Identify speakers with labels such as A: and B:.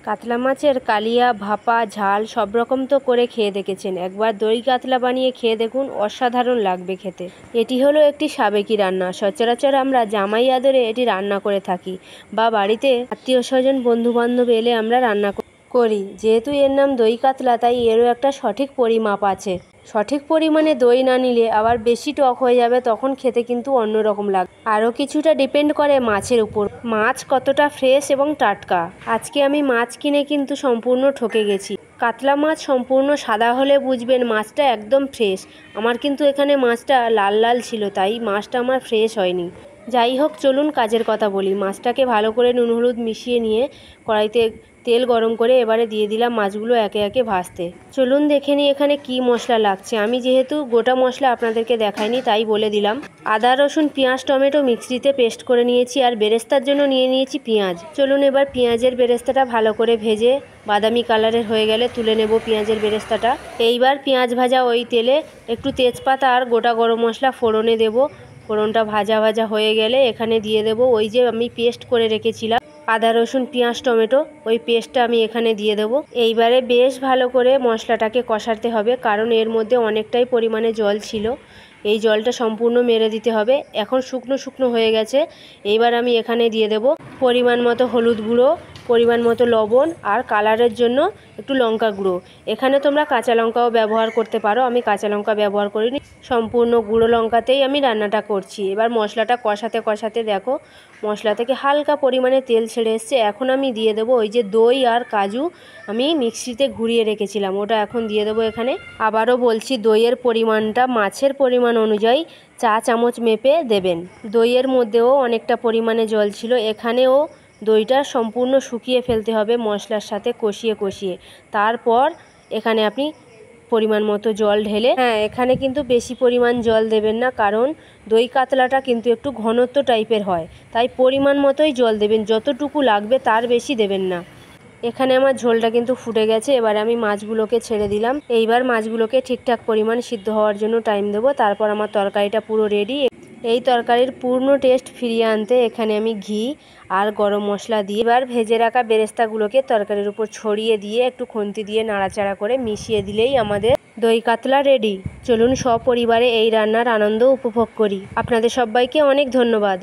A: কাতলা মাছের কালিয়া, ভাপা, ঝাল সব রকম তো করে খেয়ে দেখেছেন। একবার দই কাতলা বানিয়ে খেয়ে দেখুন, অসাধারণ লাগবে খেতে। এটি হলো একটি সাবেকি রান্না। সচরাচর আমরা জামাই আদরে এটি রান্না করে থাকি বা বাড়িতে আত্মীয় স্বজন বন্ধু বান্ধব এলে আমরা রান্না করি। যেহেতু এর নাম দই কাতলা, তাই এরও একটা সঠিক পরিমাপ আছে। সঠিক পরিমাণে দই না নিলে আবার বেশি টক হয়ে যাবে, তখন খেতে কিন্তু অন্যরকম লাগবে। আরও কিছুটা ডিপেন্ড করে মাছের উপর, মাছ কতটা ফ্রেশ এবং টাটকা। আজকে আমি মাছ কিনে কিন্তু সম্পূর্ণ ঠকে গেছি। কাতলা মাছ সম্পূর্ণ সাদা হলে বুঝবেন মাছটা একদম ফ্রেশ। আমার কিন্তু এখানে মাছটা লাল লাল ছিল, তাই মাছটা আমার ফ্রেশ হয়নি। যাই হোক, চলুন কাজের কথা বলি। মাছটাকে ভালো করে নুন হলুদ মিশিয়ে নিয়ে কড়াইতে তেল গরম করে এবারে দিয়ে দিলাম মাছগুলো একে একে ভাজতে। চলুন দেখে নিই এখানে কি মশলা লাগছে। আমি যেহেতু গোটা মশলা আপনাদেরকে দেখাইনি, তাই বলে দিলাম। আদা রসুন পেঁয়াজ টমেটো মিক্সিতে পেস্ট করে নিয়েছি, আর বেরেস্তার জন্য নিয়ে নিয়েছি পেঁয়াজ। চলুন এবার পেঁয়াজের বেরেস্তাটা ভালো করে ভেজে বাদামি কালারের হয়ে গেলে তুলে নেব পেঁয়াজের বেরেস্তাটা। এইবার পেঁয়াজ ভাজা ওই তেলে একটু তেজপাতা আর গোটা গরম মশলা ফোড়নে দেব। ফোড়নটা ভাজা ভাজা হয়ে গেলে এখানে দিয়ে দেব ওই যে আমি পেস্ট করে রেখেছিলাম আদা রসুন পেঁয়াজ টমেটো, ওই পেস্টটা আমি এখানে দিয়ে দেব। এইবারে বেশ ভালো করে মশলাটাকে কষাতে হবে, কারণ এর মধ্যে অনেকটাই পরিমাণে জল ছিল। এই জলটা সম্পূর্ণ মেরে দিতে হবে। এখন শুকনো শুকনো হয়ে গেছে। এইবার আমি এখানে দিয়ে দেব পরিমাণ মতো হলুদ গুঁড়ো, পরিমাণ মতো লবণ, আর কালারের জন্য একটু লঙ্কা গুঁড়ো। এখানে তোমরা কাঁচা লঙ্কাও ব্যবহার করতে পারো, আমি কাঁচা লঙ্কা ব্যবহার করিনি, সম্পূর্ণ গুঁড়ো লঙ্কাতেই আমি রান্নাটা করছি। এবার মশলাটা কষাতে কষাতে দেখো মশলা থেকে হালকা পরিমাণে তেল ছেড়ে এসছে। এখন আমি দিয়ে দেবো ওই যে দই আর কাজু আমি মিক্সিতে ঘুরিয়ে রেখেছিলাম, ওটা এখন দিয়ে দেবো এখানে। আবারও বলছি, দইয়ের পরিমাণটা মাছের পরিমাণ অনুযায়ী চা চামচ মেপে দেবেন। দইয়ের মধ্যেও অনেকটা পরিমাণে জল ছিল, এখানেও দইটা সম্পূর্ণ শুকিয়ে ফেলতে হবে মশলার সাথে কষিয়ে কষিয়ে। তারপর এখানে আপনি পরিমাণ মতো জল ঢেলে, এখানে কিন্তু বেশি পরিমাণ জল দেবেন না, কারণ দই কাতলাটা কিন্তু একটু ঘনত্ব টাইপের হয়, তাই পরিমাণ মতোই জল দেবেন, যতটুকু লাগবে তার বেশি দেবেন না। এখানে আমার ঝোলটা কিন্তু ফুটে গেছে। এবার আমি মাছগুলোকে ছেড়ে দিলাম। এইবার মাছগুলোকে ঠিকঠাক পরিমাণ সিদ্ধ হওয়ার জন্য টাইম দেবো। তারপর আমার তরকারিটা পুরো রেডি। এই তরকারির পূর্ণ টেস্ট ফিরিয়ে আনতে এখানে আমি ঘি আর গরম মশলা দিয়ে এবার ভেজে রাখা বেরেস্তাগুলোকে তরকারির উপর ছড়িয়ে দিয়ে একটু খুন্তি দিয়ে নাড়াচাড়া করে মিশিয়ে দিলেই আমাদের দই কাতলা রেডি। চলুন সপরিবারে এই রান্নার আনন্দ উপভোগ করি। আপনাদের সবাইকে অনেক ধন্যবাদ।